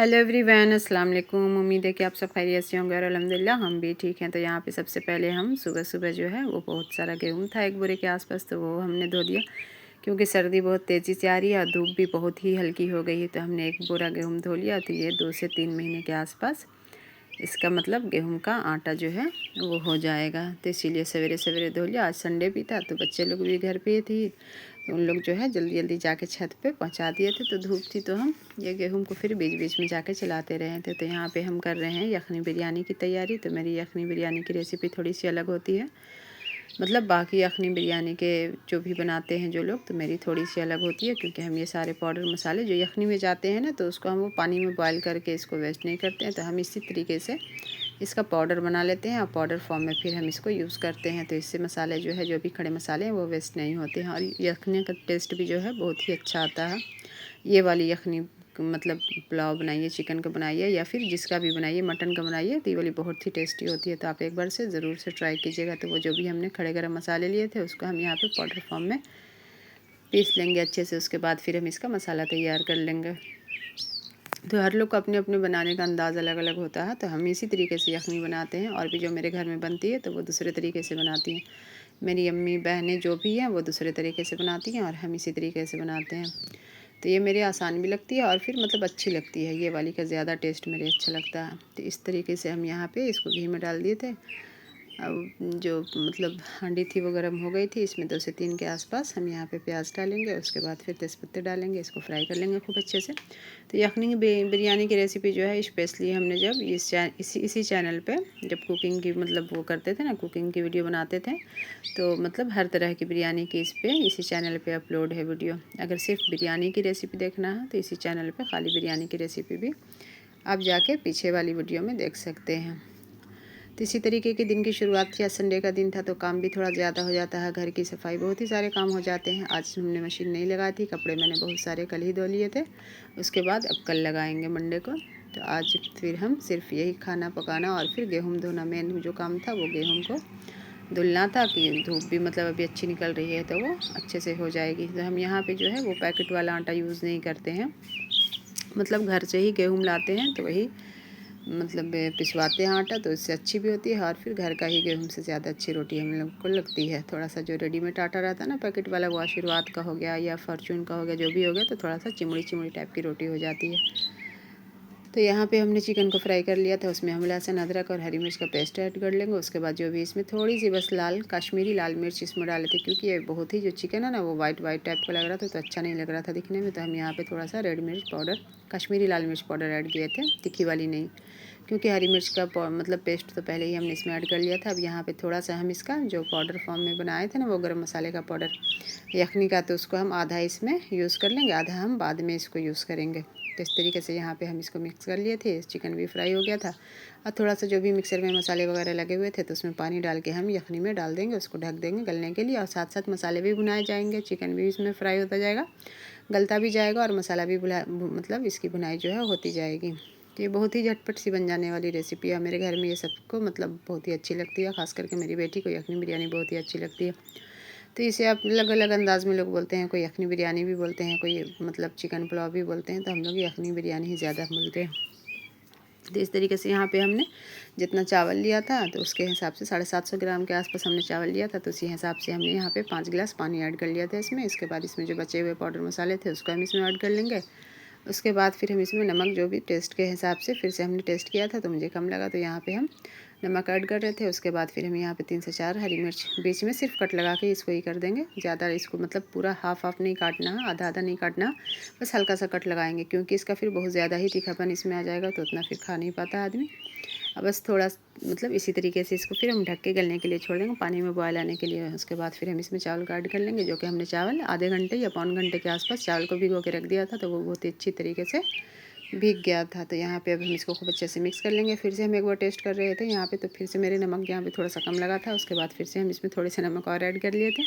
Hello everyone, अस्सलाम वालेकुम। उम्मीद है कि आप सब खैरियत से होंगे और अल्हम्दुलिल्लाह हम भी ठीक हैं। तो यहाँ पे सबसे पहले हम सुबह सुबह जो है वो बहुत सारा गेहूँ था एक बोरे के आसपास, तो वो हमने धो दिया क्योंकि सर्दी बहुत तेज़ी से आ रही है और धूप भी बहुत ही हल्की हो गई है। तो हमने एक बोरा गेहूँ धो लिया। तो ये 2 से 3 महीने के आसपास इसका मतलब गेहूं का आटा जो है वो हो जाएगा। तो इसीलिए सवेरे सवेरे धो लिया। आज संडे भी था तो बच्चे लोग भी घर पे थी, तो उन लोग जो है जल्दी जल्दी जाके छत पे पहुंचा दिए थे। तो धूप थी तो हम ये गेहूं को फिर बीच बीच में जाके चलाते रहे थे। तो यहाँ पे हम कर रहे हैं यखनी बिरयानी की तैयारी। तो मेरी यखनी बिरयानी की रेसिपी थोड़ी सी अलग होती है, मतलब बाकी यखनी बिरयानी के जो भी बनाते हैं जो लोग, तो मेरी थोड़ी सी अलग होती है क्योंकि हम ये सारे पाउडर मसाले जो यखनी में जाते हैं ना, तो उसको हम वो पानी में बॉयल करके इसको वेस्ट नहीं करते हैं। तो हम इसी तरीके से इसका पाउडर बना लेते हैं और पाउडर फॉर्म में फिर हम इसको यूज़ करते हैं। तो इससे मसाले जो है, जो भी खड़े मसाले हैं वो वेस्ट नहीं होते हैं और यखनी का टेस्ट भी जो है बहुत ही अच्छा आता है। ये वाली यखनी मतलब पुलाव बनाइए, चिकन का बनाइए या फिर जिसका भी बनाइए, मटन का बनाइए, तो ये वाली बहुत ही टेस्टी होती है। तो आप एक बार से ज़रूर से ट्राई कीजिएगा। तो वो जो भी हमने खड़े गरम मसाले लिए थे उसको हम यहाँ पे पाउडर फॉर्म में पीस लेंगे अच्छे से। उसके बाद फिर हम इसका मसाला तैयार कर लेंगे। तो हर लोग को अपने अपने बनाने का अंदाज़ अलग अलग होता है। तो हम इसी तरीके से यखनी बनाते हैं और भी जो मेरे घर में बनती है तो वो दूसरे तरीके से बनाती हैं। मेरी अम्मी बहनें जो भी हैं वो दूसरे तरीके से बनाती हैं और हम इसी तरीके से बनाते हैं। तो ये मेरे आसान भी लगती है और फिर मतलब अच्छी लगती है। ये वाली का ज़्यादा टेस्ट मेरे अच्छा लगता है। तो इस तरीके से हम यहाँ पे इसको घी में डाल दिए थे। अब जो मतलब हांडी थी वो गर्म हो गई थी। इसमें 2 से 3 के आसपास हम यहाँ पे प्याज डालेंगे, उसके बाद फिर तेज़पत्ते डालेंगे, इसको फ्राई कर लेंगे खूब अच्छे से। तो यखनी बिरयानी की रेसिपी जो है स्पेशली हमने जब इसी चैनल पे जब कुकिंग की मतलब वो करते थे ना, कुकिंग की वीडियो बनाते थे, तो मतलब हर तरह की बिरयानी की इसी चैनल पे अपलोड है वीडियो। अगर सिर्फ बिरयानी की रेसिपी देखना है तो इसी चैनल पे खाली बिरयानी की रेसिपी भी आप जाके पीछे वाली वीडियो में देख सकते हैं। तो इसी तरीके के दिन की शुरुआत थी। आज संडे का दिन था तो काम भी थोड़ा ज़्यादा हो जाता है, घर की सफाई, बहुत ही सारे काम हो जाते हैं। आज हमने मशीन नहीं लगाई थी, कपड़े मैंने बहुत सारे कल ही धो लिए थे। उसके बाद अब कल लगाएंगे मंडे को। तो आज फिर हम सिर्फ यही खाना पकाना और फिर गेहूँ धोना, मेन जो काम था वो गेहूँ को धुलना था कि धूप भी मतलब अभी अच्छी निकल रही है तो वो अच्छे से हो जाएगी। तो हम यहाँ पे जो है वो पैकेट वाला आटा यूज़ नहीं करते हैं, मतलब घर से ही गेहूँ लाते हैं तो वही मतलब पिसवाते हैं आटा, तो इससे अच्छी भी होती है और फिर घर का ही गेहूँ से ज़्यादा अच्छी रोटी हम लोग को लगती है। थोड़ा सा जो रेडीमेड आटा रहता है ना पैकेट वाला, वो आशीर्वाद का हो गया या फॉर्चून का हो गया, जो भी हो गया, तो थोड़ा सा चिमड़ी चिमड़ी टाइप की रोटी हो जाती है। तो यहाँ पे हमने चिकन को फ्राई कर लिया था, उसमें हम लहसुन अदरक और हरी मिर्च का पेस्ट ऐड कर लेंगे। उसके बाद जो भी इसमें थोड़ी सी बस कश्मीरी लाल मिर्च इसमें डाले थे क्योंकि ये बहुत ही जो चिकन है ना वो वाइट वाइट टाइप का लग रहा था तो अच्छा नहीं लग रहा था दिखने में। तो हम यहाँ पे थोड़ा सा रेड मिर्च पाउडर, कश्मीरी लाल मिर्च पाउडर ऐड किए थे, तीखी वाली नहीं, क्योंकि हरी मिर्च का मतलब पेस्ट तो पहले ही हमने इसमें ऐड कर लिया था। अब यहाँ पे थोड़ा सा हम इसका जो पाउडर फॉर्म में बनाए थे ना वो गरम मसाले का पाउडर यखनी का, तो उसको हम आधा इसमें यूज़ कर लेंगे, आधा हम बाद में इसको यूज़ करेंगे। तो इस तरीके से यहाँ पे हम इसको मिक्स कर लिए थे। चिकन भी फ्राई हो गया था और थोड़ा सा जो भी मिक्सर में मसाले वगैरह लगे हुए थे तो उसमें पानी डाल के हम यखनी में डाल देंगे, उसको ढक देंगे गलने के लिए। और साथ साथ मसाले भी भुनाए जाएंगे, चिकन भी इसमें फ्राई होता जाएगा, गलता भी जाएगा और मसाला भी मतलब इसकी भुनाई जो है होती जाएगी। तो ये बहुत ही झटपट सी बन जाने वाली रेसिपी है। मेरे घर में ये सबको मतलब बहुत ही अच्छी लगती है, ख़ास करके मेरी बेटी को यखनी बिरयानी बहुत ही अच्छी लगती है। तो इसे आप अलग अलग अंदाज़ में लोग बोलते हैं, कोई यखनी बिरयानी भी बोलते हैं, कोई मतलब चिकन पुलाव भी बोलते हैं, तो हम लोग यखनी बिरयानी ही ज़्यादा बोलते हैं। तो इस तरीके से यहाँ पे हमने जितना चावल लिया था तो उसके हिसाब से 750 ग्राम के आसपास हमने चावल लिया था, तो उसी हिसाब से हमने यहाँ पे 5 गिलास पानी ऐड कर लिया था इसमें। इसके बाद इसमें जो बचे हुए पाउडर मसाले थे उसको हम इसमें ऐड कर लेंगे। उसके बाद फिर हम इसमें नमक जो भी टेस्ट के हिसाब से फिर से हमने टेस्ट किया था तो मुझे कम लगा तो यहाँ पे हम नमक ऐड कर रहे थे। उसके बाद फिर हम यहाँ पे 3 से 4 हरी मिर्च बीच में सिर्फ कट लगा के इसको ही कर देंगे, ज़्यादा इसको मतलब पूरा हाफ हाफ नहीं काटना है, आधा आधा नहीं काटना, बस हल्का सा कट लगाएंगे क्योंकि इसका फिर बहुत ज़्यादा ही तीखापन इसमें आ जाएगा तो उतना फिर खा नहीं पाता आदमी। अब बस थोड़ा मतलब इसी तरीके से इसको फिर हम ढक के गलने के लिए छोड़ देंगे, पानी में बॉयल आने के लिए। उसके बाद फिर हम इसमें चावल का ऐड कर लेंगे, जो कि हमने चावल आधे घंटे या पौन घंटे के आसपास चावल को भिगो के रख दिया था तो वो बहुत ही अच्छी तरीके से भीग गया था। तो यहाँ पे अब हम इसको खूब अच्छे से मिक्स कर लेंगे। फिर से हम एक बार टेस्ट कर रहे थे यहाँ पे, तो फिर से मेरे नमक यहाँ पे थोड़ा सा कम लगा था। उसके बाद फिर से हम इसमें थोड़े से नमक और ऐड कर लिए थे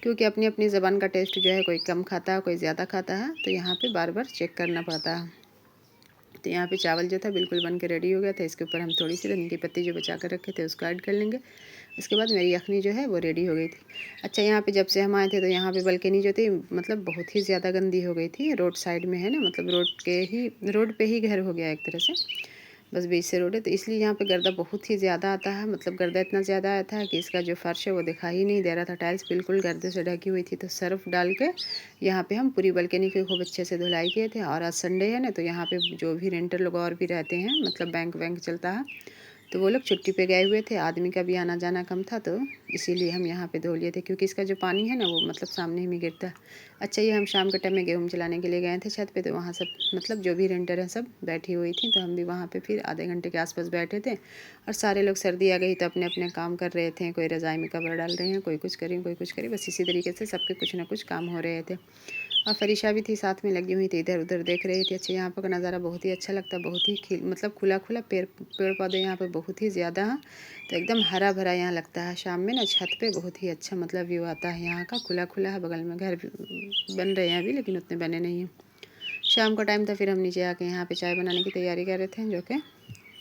क्योंकि अपनी अपनी ज़बान का टेस्ट जो है कोई कम खाता है कोई ज़्यादा खाता है, तो यहाँ पे बार बार चेक करना पड़ता है। तो यहाँ पे चावल जो था बिल्कुल बन के रेडी हो गया था। इसके ऊपर हम थोड़ी सी धनिया की पत्ती जो बचा कर रखे थे उसको ऐड कर लेंगे। उसके बाद मेरी यखनी जो है वो रेडी हो गई थी। अच्छा, यहाँ पे जब से हम आए थे तो यहाँ पे बालकनी जो थी मतलब बहुत ही ज़्यादा गंदी हो गई थी। रोड साइड में है ना, मतलब रोड पे ही घर हो गया एक तरह से, बस बीच से रोड है, तो इसलिए यहाँ पे गर्दा बहुत ही ज़्यादा आता है। मतलब गर्दा इतना ज़्यादा आया था कि इसका जो फर्श है वो दिखाई ही नहीं दे रहा था। टाइल्स बिल्कुल गर्दे से ढकी हुई थी। तो सर्फ डाल के यहाँ पे हम पूरी बालकनी की खूब अच्छे से धुलाई किए थे। और आज संडे है ना, तो यहाँ पे जो भी रेंटर लोग और भी रहते हैं, मतलब बैंक वैंक चलता है, तो वो लोग छुट्टी पे गए हुए थे। आदमी का भी आना जाना कम था, तो इसीलिए हम यहाँ पे धो लिए थे, क्योंकि इसका जो पानी है ना वो मतलब सामने ही में गिरता है। अच्छा, ये हम शाम के टाइम में गेहूँ चलाने के लिए गए थे छत पे, तो वहाँ सब मतलब जो भी रेंटर हैं सब बैठी हुई थी, तो हम भी वहाँ पे फिर आधे घंटे के आसपास बैठे थे। और सारे लोग, सर्दी आ गई तो अपने अपने काम कर रहे थे। कोई रज़ाई में कवर डाल रहे हैं, कोई कुछ करें, कोई कुछ करे, बस इसी तरीके से सबके कुछ ना कुछ काम हो रहे थे। और फरीशा भी थी साथ में लगी हुई थी, इधर उधर देख रही थी। अच्छा, यहाँ पर का नज़ारा बहुत ही अच्छा लगता है, बहुत ही मतलब खुला खुला पेड़ पौधे यहाँ पे बहुत ही ज़्यादा हैं, तो एकदम हरा भरा यहाँ लगता है। शाम में ना छत पे बहुत ही अच्छा मतलब व्यू आता है यहाँ का, खुला खुला है। बगल में घर बन रहे हैं अभी, लेकिन उतने बने नहीं हैं। शाम का टाइम था, फिर हम नीचे आके यहाँ पे चाय बनाने की तैयारी कर रहे थे, जो कि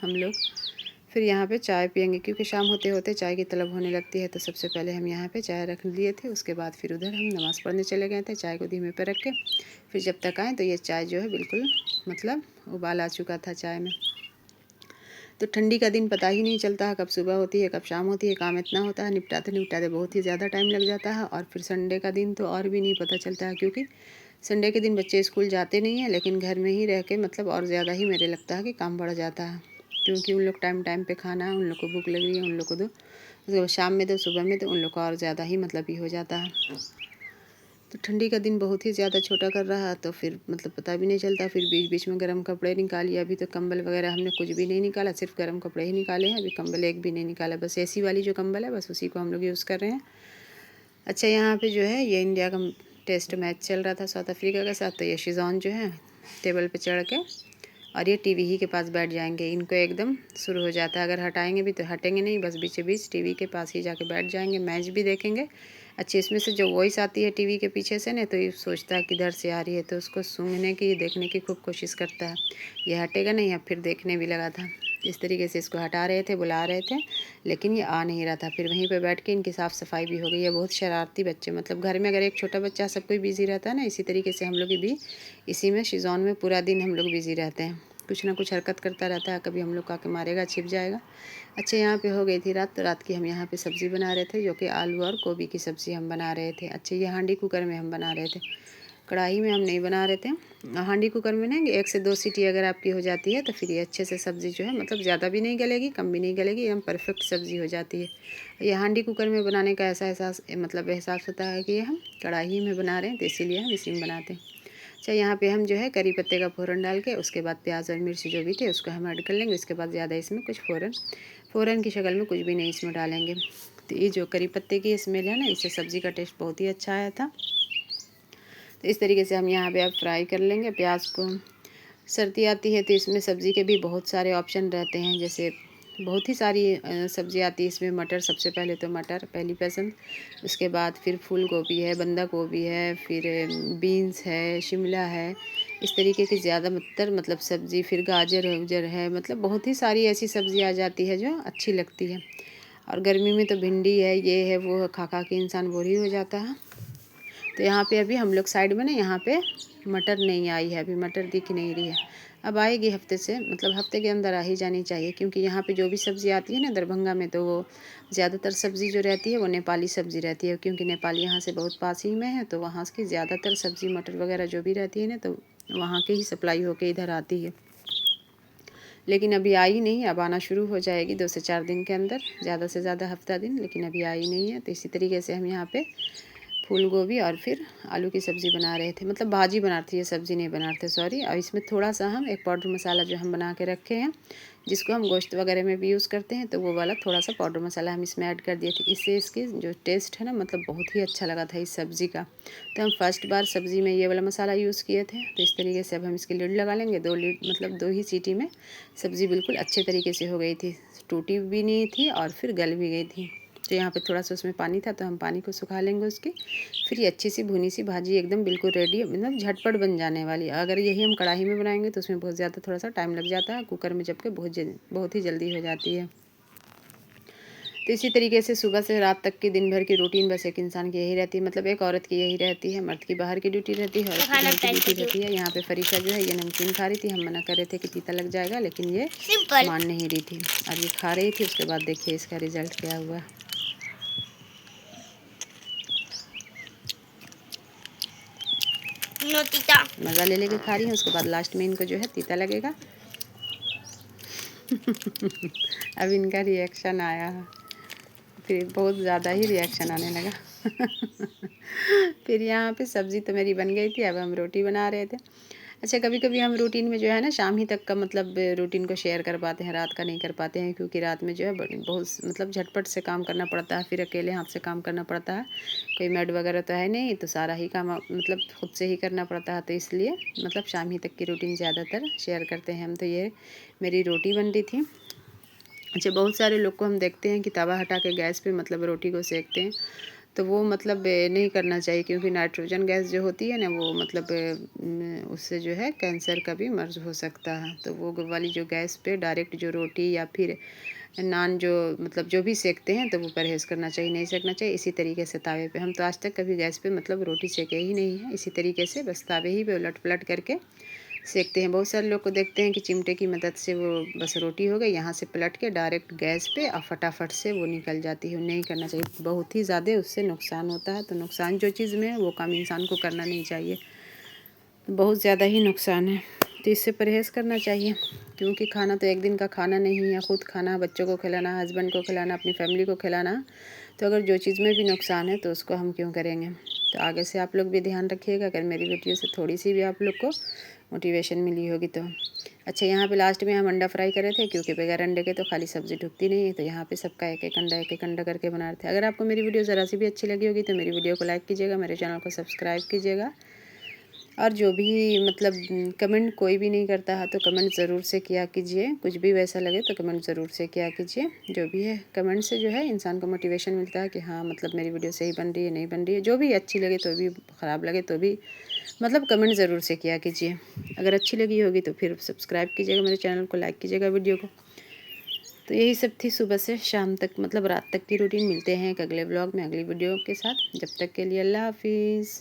हम लोग फिर यहाँ पे चाय पियेंगे, क्योंकि शाम होते होते चाय की तलब होने लगती है। तो सबसे पहले हम यहाँ पे चाय रख लिए थे। उसके बाद फिर उधर हम नमाज़ पढ़ने चले गए थे, चाय को धीमे पे रख के। फिर जब तक आए तो ये चाय जो है बिल्कुल मतलब उबाल आ चुका था चाय में। तो ठंडी का दिन पता ही नहीं चलता है, कब सुबह होती है कब शाम होती है। काम इतना होता है, निपटाते निपटाते बहुत ही ज़्यादा टाइम लग जाता है। और फिर संडे का दिन तो और भी नहीं पता चलता है, क्योंकि संडे के दिन बच्चे स्कूल जाते नहीं हैं, लेकिन घर में ही रह के मतलब और ज़्यादा ही मेरे लगता है कि काम बढ़ जाता है, क्योंकि उन लोग टाइम टाइम पे खाना है, उन लोग को भूख लग रही है, उन लोग को दो, उसके बाद शाम में दो, सुबह में, तो उन लोग का और ज़्यादा ही मतलब ये हो जाता है। तो ठंडी का दिन बहुत ही ज़्यादा छोटा कर रहा है, तो फिर मतलब पता भी नहीं चलता। फिर बीच बीच में गर्म कपड़े निकालिए। अभी तो कंबल वगैरह हमने कुछ भी नहीं निकाला, सिर्फ गर्म कपड़े ही निकाले हैं। अभी कंबल एक भी नहीं निकाला, बस एसी वाली जो कंबल है बस उसी को हम लोग यूज़ कर रहे हैं। अच्छा, यहाँ पे जो है ये इंडिया का टेस्ट मैच चल रहा था साउथ अफ्रीका के साथ, तो ये शिजॉन जो है टेबल पे चढ़ के और ये टीवी ही के पास बैठ जाएंगे। इनको एकदम शुरू हो जाता है, अगर हटाएंगे भी तो हटेंगे नहीं, बस बीच बीच टीवी के पास ही जाके बैठ जाएंगे, मैच भी देखेंगे। अच्छा, इसमें से जो वॉइस आती है टीवी के पीछे से ना, तो ये सोचता है किधर से आ रही है, तो उसको सूंघने की, देखने की खूब कोशिश करता है। ये हटेगा नहीं, अब फिर देखने भी लगा था। इस तरीके से इसको हटा रहे थे, बुला रहे थे, लेकिन ये आ नहीं रहा था। फिर वहीं पे बैठ के इनकी साफ़ सफाई भी हो गई है। बहुत शरारती बच्चे, मतलब घर में अगर एक छोटा बच्चा सब कोई बिज़ी रहता है ना, इसी तरीके से हम लोग भी इसी में शिजॉन में पूरा दिन हम लोग बिज़ी रहते हैं। कुछ ना कुछ हरकत करता रहता है, कभी हम लोग का के मारेगा, छिप जाएगा। अच्छा, यहाँ पे हो गई थी रात, तो रात की हम यहाँ पे सब्ज़ी बना रहे थे, जो कि आलू और गोभी की सब्ज़ी हम बना रहे थे। अच्छा, ये हांडी कुकर में हम बना रहे थे, कढ़ाई में हम नहीं बना रहे थे। हांडी कुकर में ना 1 से 2 सीटी अगर आपकी हो जाती है, तो फिर ये अच्छे से सब्ज़ी जो है मतलब ज़्यादा भी नहीं गलेगी, कम भी नहीं गलेगी, एकदम परफेक्ट सब्ज़ी हो जाती है। ये हांडी कुकर में बनाने का ऐसा एहसास होता है कि ये हम कढ़ाई में बना रहे हैं, तो इसीलिए हम इसी में बनाते हैं। अच्छा, यहाँ पे हम जो है करी पत्ते का फ़ोरन डाल के, उसके बाद प्याज और मिर्च जो भी थे उसको हम ऐड कर लेंगे। उसके बाद ज़्यादा इसमें कुछ फ़ोरन की शक्ल में कुछ भी नहीं इसमें डालेंगे। तो ये जो करी पत्ते की स्मेल है ना, इससे सब्ज़ी का टेस्ट बहुत ही अच्छा आया था। तो इस तरीके से हम यहाँ पे अब फ्राई कर लेंगे प्याज को। सर्दी आती है तो इसमें सब्ज़ी के भी बहुत सारे ऑप्शन रहते हैं, जैसे बहुत ही सारी सब्ज़ी आती है इसमें। मटर, सबसे पहले तो मटर पहली पसंद, उसके बाद फिर फूल गोभी है, बंदा गोभी है, फिर बीन्स है, शिमला है, इस तरीके की ज़्यादा मतलब सब्ज़ी। फिर गाजर उजर है, मतलब बहुत ही सारी ऐसी सब्ज़ी आ जाती है जो अच्छी लगती है। और गर्मी में तो भिंडी है, ये है, वो है, खा खा के इंसान बोर ही हो जाता है। तो यहाँ पे अभी हम लोग साइड में ना, यहाँ पे मटर नहीं आई है, अभी मटर दिख नहीं रही है। अब आएगी हफ्ते से, मतलब हफ्ते के अंदर आ ही जानी चाहिए, क्योंकि यहाँ पे जो भी सब्ज़ी आती है ना दरभंगा में, तो वो ज़्यादातर सब्ज़ी जो रहती है वो नेपाली सब्ज़ी रहती है, क्योंकि नेपाल यहाँ से बहुत पास ही में है। तो वहाँ की ज़्यादातर सब्ज़ी, मटर वगैरह जो भी रहती है ना, तो वहाँ के ही सप्लाई होके इधर आती है। लेकिन अभी आई नहीं, अब आना शुरू हो जाएगी 2 से 4 दिन के अंदर, ज़्यादा से ज़्यादा हफ्ता दिन, लेकिन अभी आई नहीं है। तो इसी तरीके से हम यहाँ पे फूल गोभी और फिर आलू की सब्ज़ी बना रहे थे, मतलब भाजी बना रहे थे, ये सब्ज़ी नहीं बना रहे थे, सॉरी। और इसमें थोड़ा सा हम एक पाउडर मसाला जो हम बना के रखे हैं, जिसको हम गोश्त वगैरह में भी यूज़ करते हैं, तो वो वाला थोड़ा सा पाउडर मसाला हम इसमें ऐड कर दिए थे। इससे इसकी जो टेस्ट है ना, मतलब बहुत ही अच्छा लगा था इस सब्ज़ी का। तो हम फर्स्ट बार सब्ज़ी में ये वाला मसाला यूज़ किए थे। तो इस तरीके से अब हम इसकी लिड लगा लेंगे। 2 लिड मतलब 2 ही सीटी में सब्ज़ी बिल्कुल अच्छे तरीके से हो गई थी, टूटी भी नहीं थी और फिर गल भी गई थी। तो यहाँ पे थोड़ा सा उसमें पानी था तो हम पानी को सुखा लेंगे उसकी। फिर ये अच्छी सी भुनी सी भाजी एकदम बिल्कुल रेडी, मतलब झटपट बन जाने वाली। अगर यही हम कढ़ाई में बनाएंगे तो उसमें बहुत ज़्यादा थोड़ा सा टाइम लग जाता है, कुकर में जबकि बहुत ही जल्दी हो जाती है। तो इसी तरीके से सुबह से रात तक की दिन भर की रूटीन बस एक इंसान की यही रहती है, मतलब एक औरत की यही रहती है। मर्द की बाहर की ड्यूटी रहती है, औरत की घर की ड्यूटी रहती है। यहाँ पे फरीसा जो है ये नमकीन खा रही थी, हम मना कर रहे थे कि तीता लग जाएगा, लेकिन ये मान नहीं रही थी और ये खा रही थी। उसके बाद देखिए इसका रिजल्ट क्या हुआ। मज़ा ले लेके खा रही है, उसके बाद लास्ट में इनको जो है तीता लगेगा। अब इनका रिएक्शन आया है, फिर बहुत ज़्यादा ही रिएक्शन आने लगा। फिर यहाँ पे सब्ज़ी तो मेरी बन गई थी, अब हम रोटी बना रहे थे। अच्छा, कभी कभी हम रूटीन में जो है ना शाम ही तक का मतलब रूटीन को शेयर कर पाते हैं, रात का नहीं कर पाते हैं, क्योंकि रात में जो है बहुत मतलब झटपट से काम करना पड़ता है, फिर अकेले हाथ से काम करना पड़ता है, कोई मेड वगैरह तो है नहीं, तो सारा ही काम मतलब खुद से ही करना पड़ता है। तो इसलिए मतलब शाम ही तक की रूटीन ज़्यादातर शेयर करते हैं हम। तो ये मेरी रोटी बन रही थी। अच्छा, बहुत सारे लोग को हम देखते हैं कि तवा हटा के गैस पे मतलब रोटी को सेकते हैं, तो वो मतलब नहीं करना चाहिए, क्योंकि नाइट्रोजन गैस जो होती है ना वो मतलब उससे जो है कैंसर का भी मर्ज हो सकता है। तो वो वाली जो गैस पे डायरेक्ट जो रोटी या फिर नान जो मतलब जो भी सेकते हैं तो वो परहेज़ करना चाहिए, नहीं सेकना चाहिए। इसी तरीके से तावे पे हम तो आज तक कभी गैस पे मतलब रोटी सेके ही नहीं है, इसी तरीके से बस तावे ही पे उलट पलट करके सेकते हैं। बहुत सारे लोग को देखते हैं कि चिमटे की मदद से वो बस रोटी हो गई, यहाँ से पलट के डायरेक्ट गैस पे और फटाफट से वो निकल जाती है। नहीं करना चाहिए, बहुत ही ज़्यादा उससे नुकसान होता है। तो नुकसान जो चीज़ में है वो काम इंसान को करना नहीं चाहिए, बहुत ज़्यादा ही नुकसान है। तो इससे परहेज़ करना चाहिए, क्योंकि खाना तो एक दिन का खाना नहीं है, खुद खाना, बच्चों को खिलाना, हस्बैंड को खिलाना, अपनी फैमिली को खिलाना। तो अगर जो चीज़ में भी नुकसान है तो उसको हम क्यों करेंगे। तो आगे से आप लोग भी ध्यान रखिएगा, अगर मेरी वीडियो से थोड़ी सी भी आप लोग को मोटिवेशन मिली होगी तो। अच्छा, यहाँ पे लास्ट में हम अंडा फ्राई करे थे, क्योंकि बगैर अंडे के तो खाली सब्ज़ी ढुकती नहीं है। तो यहाँ पे सबका एक एक अंडा करके बना रहे थे। अगर आपको मेरी वीडियो ज़रा सी भी अच्छी लगी होगी तो मेरी वीडियो को लाइक कीजिएगा, मेरे चैनल को सब्सक्राइब कीजिएगा। और जो भी मतलब कमेंट कोई भी नहीं करता है तो कमेंट ज़रूर से किया कीजिए, कुछ भी वैसा लगे तो कमेंट ज़रूर से किया कीजिए। जो भी है कमेंट से जो है इंसान को मोटिवेशन मिलता है कि हाँ मतलब मेरी वीडियो सही बन रही है, नहीं बन रही है। जो भी अच्छी लगे तो भी, ख़राब लगे तो भी, मतलब कमेंट ज़रूर से किया कीजिए। अगर अच्छी लगी होगी तो फिर सब्सक्राइब कीजिएगा मेरे चैनल को, लाइक कीजिएगा वीडियो को। तो यही सब थी सुबह से शाम तक मतलब रात तक की रूटीन। मिलते हैं एक अगले ब्लॉग में अगली वीडियो के साथ, जब तक के लिए अल्लाह हाफिज़।